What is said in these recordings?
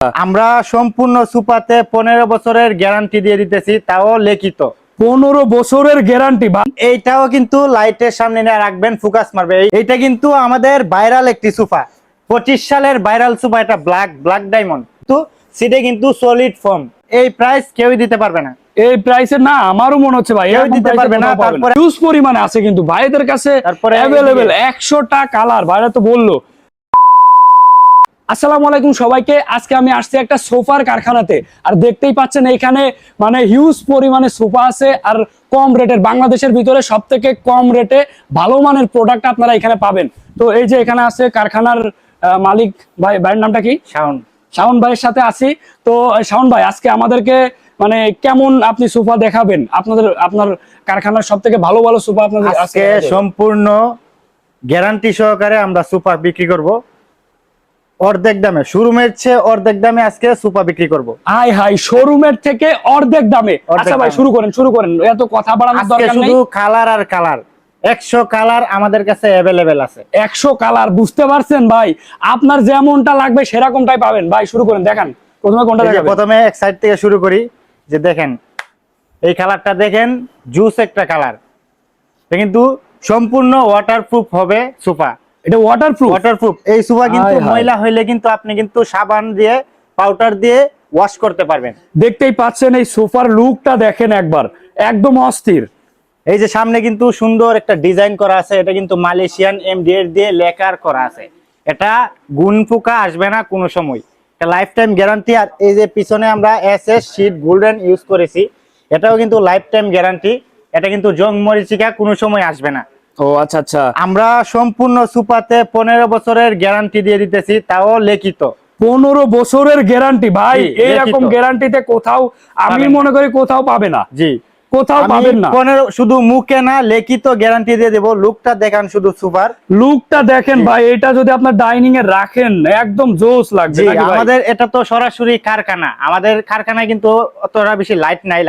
আমরা সম্পূর্ণ সুপাতে 15 বছরের গ্যারান্টি দিয়ে দিতেছি, তাও লিখিত। 15 বছরের গ্যারান্টি। এইটাও কিন্তু লাইটের সামনে নিয়ে রাখবেন, ফোকাস মারবে। এইটা কিন্তু আমাদের ভাইরাল একটি সোফা, 25 সালের ভাইরাল সোফা। এটা ব্ল্যাক ডায়মন্ড, তো সিটে কিন্তু সলিড ফোম। এই প্রাইস কেউই দিতে পারবে না। এই প্রাইসে না, আমারও মনে হচ্ছে ভাই কেউ দিতে পারবে না। তারপরে হিউজ পরিমাণে আছে কিন্তু ভাইদের কাছে, তারপরে अवेलेबल 100টা কালার। ভাইরা তো বললো। আসসালামু আলাইকুম সবাইকে। আজকে আমি আসছি একটা সোফার কারখানাতে, আর দেখতেই পাচ্ছেন এইখানে মানে হিউজ পরিমাণে সোফা আছে, আর কম রেটের, বাংলাদেশের ভিতরে সব থেকে কম রেটে ভালো মানের প্রোডাক্ট আপনারা এখানে পাবেন। তো এই যে এখানে আছে কারখানার মালিক ভাই, ভাইয়ের নামটা কি? শাওন ভাইয়ের সাথে আছি। তো শাওন ভাই, আজকে আমাদেরকে মানে কেমন আপনি সোফা দেখাবেন? আপনার কারখানার সব থেকে ভালো ভালো সোফা আপনাদের আজকে সম্পূর্ণ গ্যারান্টি সহকারে আমরা সোফা বিক্রি করব অর্ধেক দামে। শোরুমের চেয়ে অর্ধেক দামে আজকে সোফা বিক্রি করব। হাই শোরুমের থেকে অর্ধেক দামে। আচ্ছা ভাই, শুরু করেন, এত কথা বাড়ানোর দরকার নেই। শুধু কালার আর কালার, 100 কালার আমাদের কাছে अवेलेबल আছে। 100 কালার, বুঝতে পারছেন ভাই? আপনার যেমনটা লাগবে সেরকমটাই পাবেন। ভাই শুরু করেন, দেখান প্রথমে কোনটা দেখাবেন? প্রথমে এক সাইড থেকে শুরু করি। যে দেখেন এই কালারটা, দেখেন জুস একটা কালার। কিন্তু সম্পূর্ণ ওয়াটারপ্রুফ হবে সোফা। এটা ওয়াটারপ্রুফ। এই সোফা কিন্তু ময়লা হইলে কিন্তু আপনি কিন্তু সাবান দিয়ে, পাউডার দিয়ে ওয়াশ করতে পারবেন। দেখতেই পাচ্ছেন এই সোফার লুকটা দেখেন একবার, একদম অস্থির। এই যে সামনে কিন্তু সুন্দর একটা ডিজাইন করা আছে, এটা কিন্তু মালয়েশিয়ান এমডিএর দিয়ে লেকার করা আছে। এটা গুণ পোকা আসবে না কোনো সময়, এটা লাইফ টাইম গ্যারান্টি। আর এই যে পিছনে আমরা এসএস শীট গোল্ডেন ইউজ করেছি, এটাও কিন্তু লাইফ টাইম গ্যারান্টি। এটা কিন্তু জং মরিচিকা কোনো সময় আসবে না। ও আচ্ছা আচ্ছা। আমরা সম্পূর্ণ সোফাতে 15 বছরের গ্যারান্টি দিয়ে দিতেছি, তাও লিখিত। 15 বছরের গ্যারান্টি ভাই, এইরকম গ্যারান্টিতে কোথাও আমি মনে করি কোথাও পাবে না। জি, কোথাও পাবেন না। 15 শুধু মুখে না, লিখিত গ্যারান্টি দিয়ে দেব। লুকটা দেখান, শুধু সুপার লুকটা দেখেন ভাই। এটা যদি আপনার ডাইনিং এ রাখেন একদম জোস লাগবে। আমাদের এটা তো সরাসরি কারখানা, আমাদের কারখানায় কিন্তু অতটা বেশি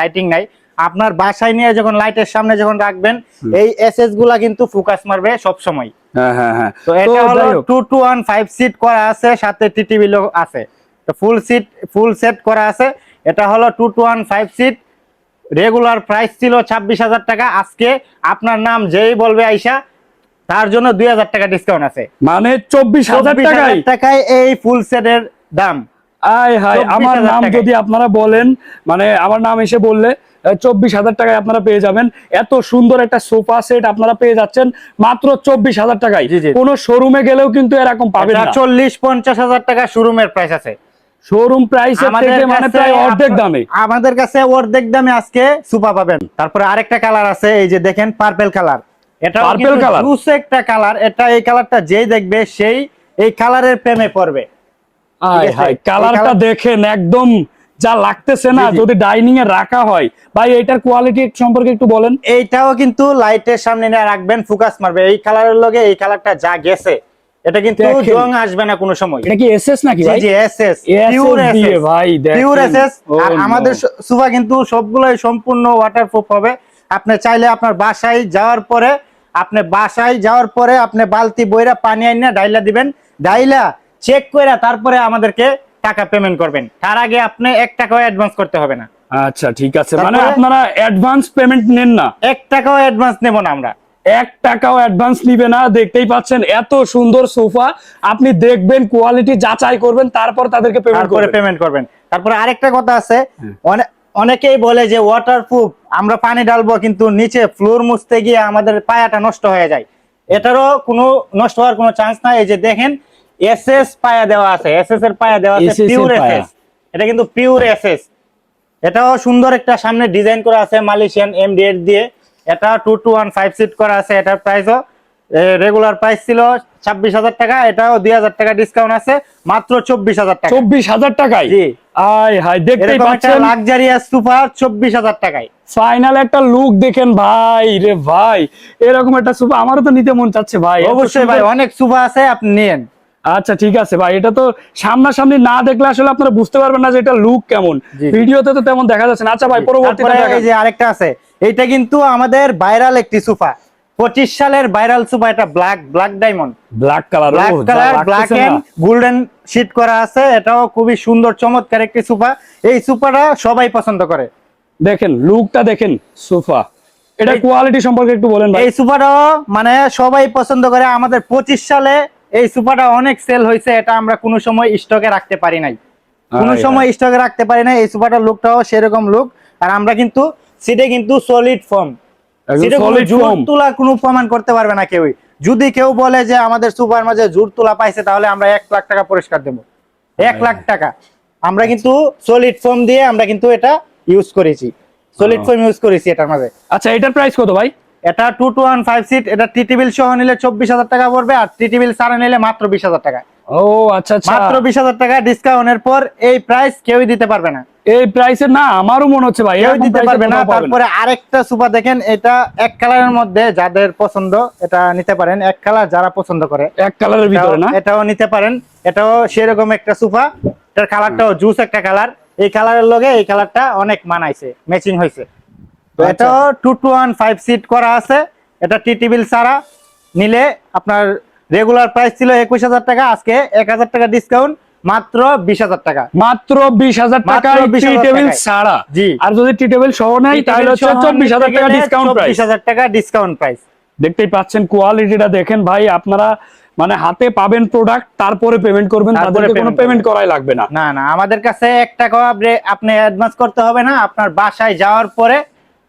লাইটিং নাই। আপনার বাসায় নিয়ে যখন লাইটের সামনে যখন রাখবেন, এই এসএস গুলা কিন্তু ফোকাস মারবে সব সময়। হ্যাঁ। তো এটা হলো 2-to-1 5 সিট করা আছে, সাথে টিটিভি আছে। তো ফুল সেট করা আছে। এটা হলো 2-to-1 5 সিট। রেগুলার প্রাইস ছিল 26,000 টাকা। আজকে আপনার নাম যেই বলবে আইসা, তার জন্য 2,000 টাকা ডিসকাউন্ট আছে। মানে 24,000 টাকায় এই ফুল সেটের দাম। আমার নাম যদি আপনারা বলেন, মানে আমার নাম এসে বললে 24,000 টাকায় আপনারা পেয়ে যাবেন। এত সুন্দর একটা সোফা সেট আপনারা পেয়ে যাচ্ছেন মাত্র 24,000 টাকায়। কোন শোরুমে গেলেও কিন্তু এরকম পাবেন না। 40-50,000 টাকা শোরুমের প্রাইস আছে। শোরুম প্রাইসের থেকে মানে প্রায় অর্ধেক দামে। আমাদের কাছে অর্ধেক দামে আজকে সোফা পাবেন। তারপরে আরেকটা কালার আছে, এই যে দেখেন পার্পল কালার। এটা পার্পল কালার, জুস একটা কালার। এটা এই কালারটা যেই দেখবে সেই এই কালারের প্রেমে পড়বে। কালারটা দেখেন একদম যা লাগতেছে না, যদি ডাইনিং এ রাখা হয়। ভাই এটার কোয়ালিটি সম্পর্কে একটু বলেন। এইটাও কিন্তু লাইটের সামনে নিয়ে রাখবেন, ফোকাস মারবে। এই কালারের লগে এই কালারটা যা গেছে, এটা কিন্তু জং আসবে না কোনো সময়। এটা কি এসএস নাকি ভাই? জি এসএস, পিওর এসএস ভাই, পিওর এসএস। আর আমাদের সোফা কিন্তু সবগুলাই সম্পূর্ণ ওয়াটারপ্রুফ হবে। আপনি চাইলে আপনার বাসায় যাওয়ার পরে আপনি বালতি বইরা পানি আইনা ডাইলা দিবেন, ডাইলা চেক কইরা তারপরে আমাদেরকে টাকা পেমেন্ট করবেন। তার আগে আপনি 1 টাকাও অ্যাডভান্স করতে হবে না। আচ্ছা ঠিক আছে, মানে আপনারা অ্যাডভান্স পেমেন্ট নেন না? 1 টাকাও অ্যাডভান্স নেব না আমরা। 1 টাকাও অ্যাডভান্স নিবে না। দেখতেই পাচ্ছেন এত সুন্দর সোফা, আপনি দেখবেন, কোয়ালিটি যাচাই করবেন, তারপর তাদেরকে পেমেন্ট করবেন। তারপরে আরেকটা কথা আছে, অনেকেই বলে যে ওয়াটারপ্রুফ, আমরা পানি ডালবো কিন্তু নিচে ফ্লোর মুছতে গিয়ে আমাদের পায়াটা নষ্ট হয়ে যায়। এটারও কোনো নষ্ট হওয়ার কোনো চান্স নাই। এই যে দেখেন এসএস পায়া দেওয়া আছে, এসএস এর পায়া দেওয়া আছে, পিওর এসএস। এটা কিন্তু পিওর এসএস। এটাও সুন্দর একটা সামনে ডিজাইন করা আছে মালয়েশিয়ান এমডিএর দিয়ে। এটা 2-to-1 5 সিট করা আছে। এটার প্রাইসও রেগুলার প্রাইস ছিল 26,000 টাকা। এটাও 2,000 টাকা ডিসকাউন্ট আছে, মাত্র 24,000 টাকা। 24,000 টাকায়? জি। দেখতেই পাচ্ছেন লাক্সারিয়াস সোফা 24,000 টাকায়। ফাইনাল একটা লুক দেখেন ভাই রে ভাই। এরকম একটা সোফা আমারও তো নিতে মন চাচ্ছে ভাই। অবশ্যই ভাই, অনেক সোফা আছে, আপনি নিয়েন। আচ্ছা ঠিক আছে ভাই, এটা তো সামনাসামনি না দেখলে আসলে আপনারা বুঝতে পারবেন না যে এটা লুক কেমন। ভিডিওতে তো তেমন দেখা যাচ্ছে না। আচ্ছা ভাই, পরবর্তীতে এই যে আরেকটা আছে, এইটা কিন্তু আমাদের ভাইরাল একটি সোফা। 25 সালের ভাইরাল সোফা, এটা black diamond, black colour, black colour, black and golden sheet করা আছে। এটাও খুবই সুন্দর চমৎকার একটি সোফা। এই সোফাটা সবাই পছন্দ করে। দেখেন লুকটা দেখেন সোফা, এটা কোয়ালিটি সম্পর্কে একটু বলেন ভাই। এই সোফাটাও মানে সবাই পছন্দ করে। আমাদের 25 সালে এই সোফাটা অনেক সেল হয়েছে। এটা আমরা কোনো সময় স্টকে রাখতে পারি নাই, কোনো সময় স্টকে রাখতে পারি নাই। এই সোফাটার লুকটাও সেরকম লুক। আর আমরা কিন্তু সিটে কিন্তু সলিড ফর্ম, সিটে কোনো জোর তোলা কোনো প্রমাণ করতে পারবে না কেউই। যদি কেউ বলে যে আমাদের সোফার মাঝে জোর তোলা পাইছে, তাহলে আমরা 1 লাখ টাকা পুরস্কার দেব। 1 লাখ টাকা। আমরা কিন্তু সলিড ফর্ম দিয়ে আমরা কিন্তু এটা ইউজ করেছি, সলিড ফর্ম ইউজ করেছি এটার মাঝে। আচ্ছা, এটার প্রাইস কত ভাই? এটা 2 to 1 5 সিট। এটা টি টেবিল সহ নিলে 24,000 টাকা পড়বে, আর টি টেবিল ছাড়া নিলে মাত্র 20,000 টাকা। ও আচ্ছা আচ্ছা, মাত্র 20,000 টাকা ডিসকাউন্টের পর এই প্রাইস কেউই দিতে পারবে না। এই প্রাইসে না, আমারও মনে হচ্ছে ভাই কেউ এরকম দিতে price এ পারবে না। কোথাও পাবেন তারপরে আরেকটা সোফা দেখেন, এটা এক কালারের মধ্যে, যাদের পছন্দ এটা নিতে পারেন। এক কালার যারা পছন্দ করে, এক কালারের ভিতরে না, এটাও নিতে পারেন। এটাও সেরকম একটা সোফা। এটার কালারটাও জুস একটা কালার। এই কালারের লগে এই কালারটা অনেক মানাইছে, ম্যাচিং হয়েছে। তো এটাও 2 to 1 5 সিট করা আছে। এটা টি টেবিল ছাড়া নিলে আপনার রেগুলার প্রাইস ছিল 21,000 টাকা, আজকে 1,000 টাকা ডিসকাউন্ট, মাত্র 20,000 টাকা। মাত্র 20,000 টাকা মাত্র টি 20,000 টেবিল টাকায়। ছাড়া। জি। আর যদি টি টেবিল সহ নেয় তাহলে হচ্ছে 24,000 টাকা ডিসকাউন্ট প্রাইস। 24,000 টাকা ডিসকাউন্ট প্রাইস। দেখতেই পাচ্ছেন কোয়ালিটিটা দেখেন ভাই। আপনারা মানে হাতে পাবেন প্রোডাক্ট, তারপরে পেমেন্ট করবেন, তাদেরকে কোনো পেমেন্ট করাই লাগবে না। না না, আমাদের কাছে 1 টাকা আপনি অ্যাডভান্স করতে হবে না। আপনার বাসায় যাওয়ার পরে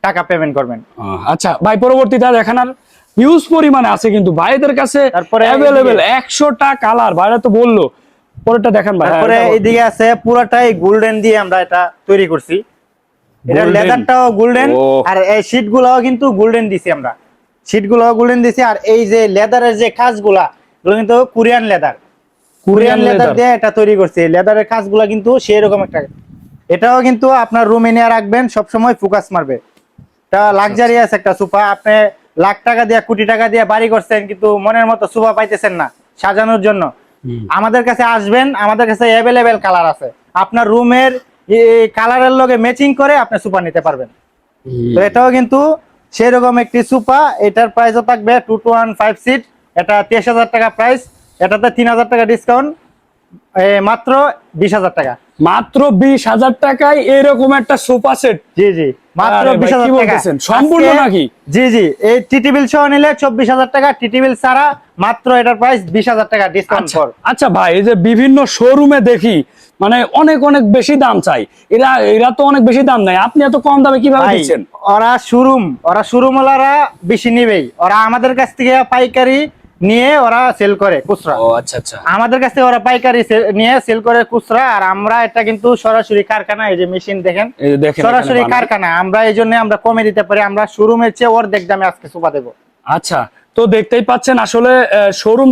টাকা পেমেন্ট করবেন। আচ্ছা ভাই, পরবর্তীটা দেখেন। আর হিউজ পরিমাণে আছে কিন্তু ভাইদের কাছে তারপরে अवेलेबल 100টা কালার, ভাইরা তো বললো। পরেরটা দেখেন ভাই। তারপরে এইদিকে আছে পুরোটাই গোল্ডেন দিয়ে আমরা এটা তৈরি করছি। এটা লেদারটাও গোল্ডেন, আর এই শীটগুলোও কিন্তু গোল্ডেন দিছি আমরা। শীটগুলোও গোল্ডেন দিছি। আর এই যে লেদারের যে কাজগুলা, এগুলো কিন্তু কোরিয়ান লেদার, কোরিয়ান লেদার দিয়ে এটা তৈরি করছি। লেদারের কাজগুলা কিন্তু সেই রকম একটা। এটাও কিন্তু আপনার রুমে নিয়ে রাখবেন, সব সময় ফোকাস মারবে। এটা লাক্সারিয়াস একটা সোফা। আপনি লাখ টাকা দিয়ে, কোটি টাকা দিয়ে বাড়ি করছেন, কিন্তু মনের মতো সোফা পাইতেছেন না সাজানোর জন্য। আমাদের কাছে আসবেন, আমাদের কাছে অ্যাভেলেবেল কালার আছে। আপনার রুমের কালারের লগে ম্যাচিং করে আপনি সোফা নিতে পারবেন। তো এটাও কিন্তু সেরকম একটি সোফা। এটার প্রাইসও থাকবে 2 to 1 5 সিট। এটা 23,000 টাকা প্রাইস। এটাতে 3,000 টাকা ডিসকাউন্ট, মাত্র 20,000 টাকা। মাত্র 20,000 টাকায় এরকম একটা সোফা সেট। জি জি, মাত্র 20,000 টাকা সম্পূর্ণ নাকি? জি জি, এই টি টেবিল সহ নিলে 24,000 টাকা, টি টেবিল ছাড়া মাত্র এটার প্রাইস 20,000 টাকা ডিসকাউন্ট পর। আচ্ছা ভাই, এই যে বিভিন্ন শোরুমে দেখি মানে অনেক অনেক বেশি দাম চাই, এরা তো অনেক বেশি দাম নেয়, আপনি এত কম দামে কিভাবে দিচ্ছেন? ওরা শোরুম ওয়ালারা বেশি নিবেই। ওরা আমাদের কাছ থেকে পাইকারি নিয়ে ওরা সেল করে খুচরা। ও আচ্ছা আচ্ছা, আমাদের কাছ থেকে ওরা পাইকারি নিয়ে সেল করে খুচরা। আর আমরা এটা কিন্তু সরাসরি কারখানা, এই যে মেশিন দেখেন, সরাসরি কারখানা। আমরা এই জন্য আমরা কমে দিতে পারি। আমরা শোরুমের চেয়ে অর্ধেক দামে আজকে সোফা দেবো। আচ্ছা, তো দেখতেই পাচ্ছেন আসলে শোরুম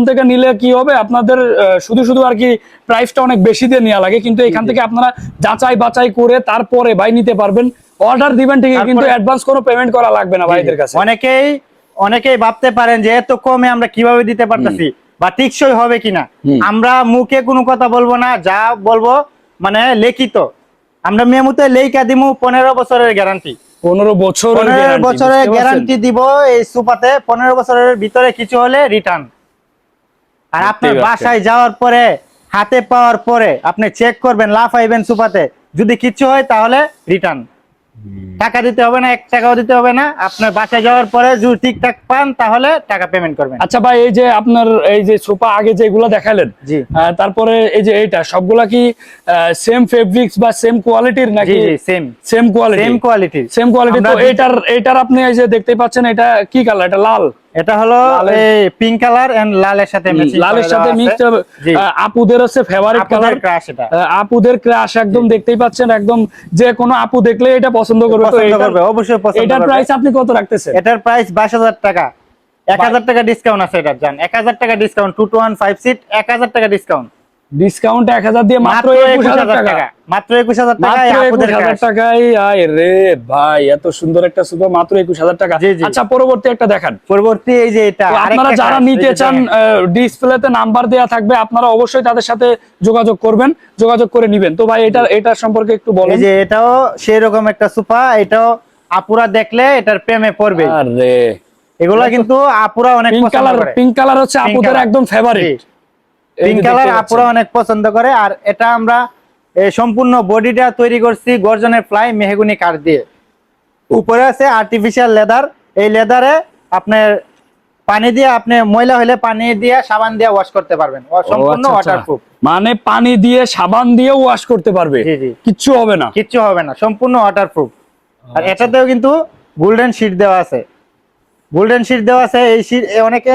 থেকে নিলে কি হবে, আপনাদের শুধু শুধু আর কি প্রাইসটা অনেক বেশি দিয়ে নেওয়া লাগে, কিন্তু এখান থেকে আপনারা যাচাই বাছাই করে তারপরে ভাই নিতে পারবেন। অর্ডার দিবেন ঠিকই, কিন্তু অ্যাডভান্স কোনো পেমেন্ট করা লাগবে না ভাইদের কাছে। অনেকেই ভাবতে পারেন যে এত কমে আমরা কিভাবে দিতে পারতেছি বা টিকসই হবে কিনা। আমরা মুখে কোনো কথা বলবো না, যা বলবো মানে লিখিত। আমরা মেমোতে লেখা দিমু 15 বছরের গ্যারান্টি। 15 বছরের গ্যারান্টি দিব এই সোফাতে। 15 বছরের ভিতরে কিছু হলে রিটার্ন। আর আপনার বাসায় যাওয়ার পরে, হাতে পাওয়ার পরে আপনি চেক করবেন, লাফাইবেন সোফাতে। যদি কিছু হয় তাহলে রিটার্ন। টাকা দিতে হবে না, 1 টাকাও দিতে হবে না। আপনার বাসায় যাওয়ার পরে যদি ঠিকঠাক পান তাহলে টাকা পেমেন্ট করবেন। আচ্ছা ভাই, এই যে আপনার এই যে সোফা আগে যেগুলো দেখালেন, জি, তারপরে এই যে এইটা, সবগুলা কি সেম ফেব্রিক্স বা সেম কোয়ালিটির নাকি? জি জি, সেম কোয়ালিটি। তো এটার আপনি এই যে দেখতেই পাচ্ছেন, এটা কি কালার? এটা লাল। এটা হলো এই পিঙ্ক কালার এন্ড লালের সাথে মিক্স। আপুদের হচ্ছে ফেভারিট কালার, আপুদের ক্রাশ একদম। দেখতেই পাচ্ছেন, একদম যে কোনো আপু দেখলে এটা পছন্দ করবে। অবশ্যই পছন্দ করবে। এটার প্রাইস আপনি কত রাখতেছেন? এটার প্রাইস 22,000 টাকা। 1,000 টাকা ডিসকাউন্ট আছে এটা, জান। 1,000 টাকা ডিসকাউন্ট, 2 to 1 5 সিট, 1,000 টাকা ডিসকাউন্ট। 1,000 দিয়ে মাত্র 21,000 টাকা। মাত্র 21,000 টাকা। 21,000 টাকায় আয় রে ভাই, এত সুন্দর একটা সোফা মাত্র 21,000 টাকা। আচ্ছা, পরবর্তী একটা দেখান। পরবর্তী এই যে এটা, আপনারা যারা নিতে চান, ডিসপ্লেতে নাম্বার দেয়া থাকবে, আপনারা অবশ্যই তাদের সাথে যোগাযোগ করবেন, যোগাযোগ করে নেবেন। তো ভাই এটা সম্পর্কে একটু বলেন। এই যে এটাও সেই রকম একটা সোফা। এটাও আপুরা দেখলে এটার প্রেমে পড়বে। আরে এগুলা কিন্তু আপুরা অনেক পছন্দ করে। পিঙ্ক কালার হচ্ছে Pink আপুদের color। একদম ফেভারিট। পিঙ্ক কালার আপুরা অনেক পছন্দ করে। আর এটা আমরা সম্পূর্ণ বডিটা তৈরি করছি গর্জনের ফ্লাই মেহগনি কাঠ দিয়ে। উপরে আছে আর্টিফিশিয়াল লেদার। এই লেদারে আপনার পানি দিয়ে, আপনি ময়লা হলে পানি দিয়ে সাবান দিয়ে ওয়াশ করতে পারবেন, সম্পূর্ণ ওয়াটারপ্রুফ। মানে পানি দিয়ে সাবান দিয়ে ওয়াশ করতে পারবে, জি জি, কিচ্ছু হবে না, কিচ্ছু হবে না, সম্পূর্ণ ওয়াটারপ্রুফ। আর এটাতেও কিন্তু গোল্ডেন শীট দেওয়া আছে। গোল্ডেন শীট দেওয়া আছে। এই শীট অনেকে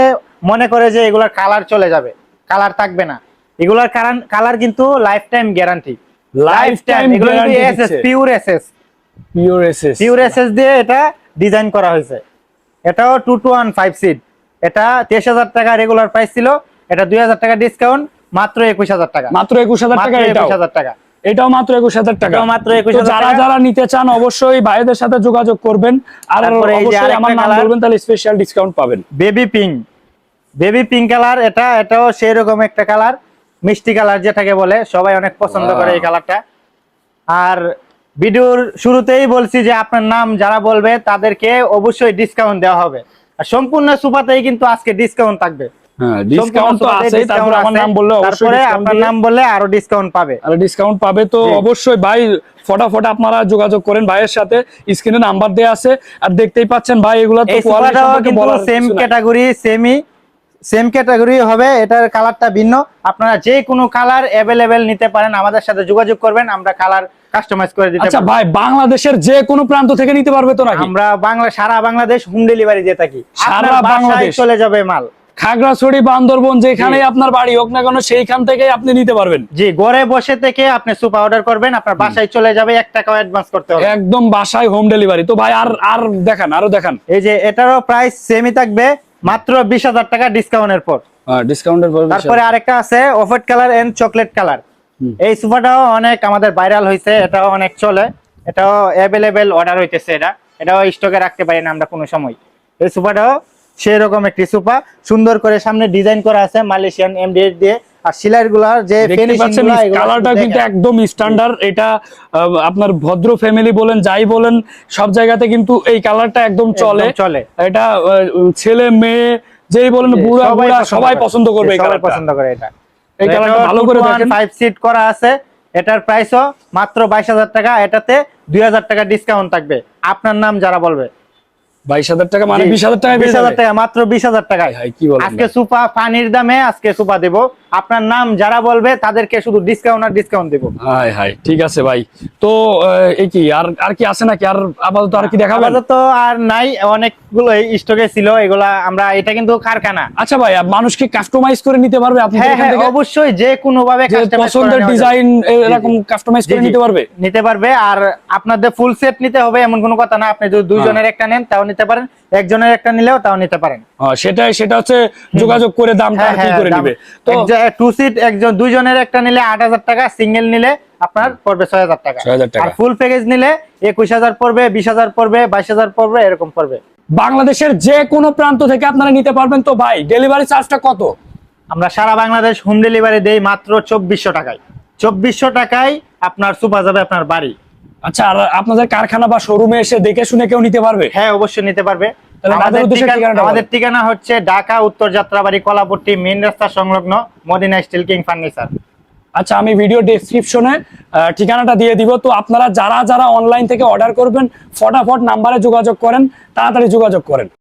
মনে করে যে এগুলার কালার চলে যাবে, কালার থাকবে না। এগুলার কালার কিন্তু life time guarantee. Life time এগুলো কিন্তু গ্যারান্টি এসএস, দিচ্ছে। Pure SS, pure SS, pure SS দিয়ে এটা ডিজাইন করা হয়েছে। এটাও 2-1-5 সিট। এটা 23,000 টাকা রেগুলার প্রাইস ছিল, এটা 2,000 টাকা ডিসকাউন্ট, মাত্র 21,000 টাকা। মাত্র 21,000 টাকা। মাত্র এটাও 21,000 টাকা। এটাও মাত্র 21,000 টাকা। এটাও মাত্র তো 21,000 যারা টাকা। যারা নিতে চান অবশ্যই ভাইদের সাথে যোগাযোগ করবেন। আর তারপরে এই যে অবশ্যই আমার আরেকটা নাম colour, বলবেন, তাহলে স্পেশাল ডিসকাউন্ট পাবেন। Baby pink, baby pink colour. এটাও সেই রকম একটা কালার, মিষ্টি কালার যেটাকে বলে, সবাই অনেক পছন্দ করে এই কালারটা। আর ভিডিওর শুরুতেই বলছি যে আপনার নাম যারা বলবে তাদেরকে অবশ্যই ডিসকাউন্ট দেওয়া হবে। আর সম্পূর্ণ সুপাতেই কিন্তু আজকে ডিসকাউন্ট থাকবে। হ্যাঁ, ডিসকাউন্ট তো সম্পূর্ণ আছেই। সুপাতে তারপর আমার discount নাম বললে আছে। অবশ্যই তারপরে discount আপনার দিবে। নাম বললে আরো ডিসকাউন্ট পাবে। আর ডিসকাউন্ট পাবে তো জি। অবশ্যই ভাই ফটাফট আপনারা যোগাযোগ করেন ভাইয়ের সাথে, স্ক্রিনে নাম্বার দেয়া আছে। আর দেখতেই পাচ্ছেন ভাই, এগুলা তো এই কোয়ালিটি সুপাটাও সম্পর্কে কিন্তু বলার সেম কিছু নাই। ক্যাটাগরি, সেম ক্যাটাগরি হবে। এটার কালারটা ভিন্ন। আপনারা যে কোনো কালার অ্যাভেলেবেল নিতে পারেন, আমাদের সাথে যোগাযোগ করবেন, আমরা কালার কাস্টমাইজ করে দিতে আচ্ছা পারবো। ভাই, বাংলাদেশের যে কোনো প্রান্ত থেকে নিতে পারবে তো নাকি? আমরা সারা বাংলাদেশ হোম ডেলিভারি দিয়ে থাকি। সারা আপনার বাসায় বাংলাদেশ চলে যাবে মাল। খাগড়াছড়ি, বান্দরবন, যেখানেই আপনার বাড়ি হোক না কেন, সেইখান থেকেই আপনি নিতে পারবেন। জি, ঘরে বসে থেকে আপনি সুপা অর্ডার করবেন, আপনার বাসায় চলে যাবে, 1 টাকাও অ্যাডভান্স করতে হবে। একদম বাসায় হোম ডেলিভারি। তো ভাই আর আর দেখান, আরো দেখান। এই যে এটারও প্রাইস সেমই থাকবে, মাত্র 20,000 টাকা ডিসকাউন্টের পর। ডিসকাউন্টের পর তারপরে আরেকটা আছে off-white colour and chocolate colour. এই সোফাটাও অনেক আমাদের ভাইরাল হয়েছে, এটাও অনেক চলে, এটাও অ্যাভেলেবেল অর্ডার হইতেছে। এটাও স্টকে রাখতে পারি না আমরা কোনো সময়। এই সোফাটাও সেই রকম একটি সোফা, সুন্দর করে সামনে ডিজাইন করা আছে মালয়েশিয়ান এমডিএফ দিয়ে। আর সিলাইগুলো যে ফিনিশিং গুলো, কালারটা কিন্তু একদম স্ট্যান্ডার্ড। এটা আপনার ভদ্র ফ্যামিলি বলেন, যাই বলেন, সব জায়গাতে কিন্তু এই কালারটা একদম চলে। এটা ছেলে মেয়ে যেই বলেন, বুড়া বুড়া সবাই পছন্দ করবে। এই কালারটা পছন্দ করে। এটা এই কালারটা ভালো করে দেখেন। 5 সিট করা আছে। এটার প্রাইসও মাত্র 22,000 টাকা। এটাতে 2,000 টাকা ডিসকাউন্ট থাকবে আপনার নাম যারা বলবে। 22,000 টাকা মানে 20,000 টাকা, 20,000 টাকা, মাত্র 20,000 টাকায়। কি বলেন? আজকে সুপা পানির দামে আজকে সুপা দেব। আপনার নাম যারা বলবে তাদেরকে শুধু ডিসকাউন্ট আর ডিসকাউন্ট দেব। হাই হাই, ঠিক আছে ভাই। তো এই কি আর কি আছে নাকি? আর আপাতত আর কি দেখাবেন? আপাতত আর নাই, অনেকগুলো স্টকে ছিল এগুলা। আমরা এটা কিন্তু কারখানা। আচ্ছা ভাই, মানুষ কি কাস্টমাইজ করে নিতে পারবে আপনাদের হ্যাঁ এখান হ্যাঁ, থেকে? অবশ্যই যে কোনো ভাবে কাস্টমাইজ করে পছন্দের নেওয়া যাবে। ডিজাইন এরকম কাস্টমাইজ করে নিতে পারবে? নিতে পারবে। আর আপনাদের ফুল সেট নিতে হবে এমন কোনো কথা না। আপনি যদি দুইজনের একটা নেন তাও নিতে পারেন, একজনের একটা নিলেও তাও নিতে পারেন। সেটা হচ্ছে যোগাযোগ করে দামটা আর কি করে নিবে। তো 2 সিট দুইজনের একটা নিলে 8,000 টাকা, সিঙ্গেল নিলে আপনার পড়বে 6,000 টাকা। 6,000 টাকা। আর ফুল প্যাকেজ নিলে 21,000 পড়বে, 20,000 পড়বে, 22,000 পড়বে, এরকম পড়বে। বাংলাদেশের যে কোনো প্রান্ত থেকে আপনারা নিতে পারবেন। তো ভাই ডেলিভারি চার্জটা কত? আমরা সারা বাংলাদেশ হোম ডেলিভারি দেই মাত্র 2,400 টাকায়। 2,400 টাকায় আপনার সুপা যাবে আপনার বাড়ি। আচ্ছা, আর আপনাদের কারখানা বা শোরুমে এসে দেখে শুনে কেউ নিতে পারবে? হ্যাঁ, অবশ্যই নিতে পারবে। তাহলে আমাদের ঠিকানা হচ্ছে ঢাকা উত্তর যাত্রাবাড়ি কলাপট্টি মেইন রাস্তা সংলগ্ন মদিনা স্টিল কিং ফার্নিচার। আচ্ছা, আমি ভিডিও ডেসক্রিপশনে ঠিকানাটা দিয়ে দিব। তো আপনারা যারা যারা অনলাইন থেকে অর্ডার করবেন, ফটাফট নাম্বারে যোগাযোগ করেন, তাড়াতাড়ি যোগাযোগ করেন।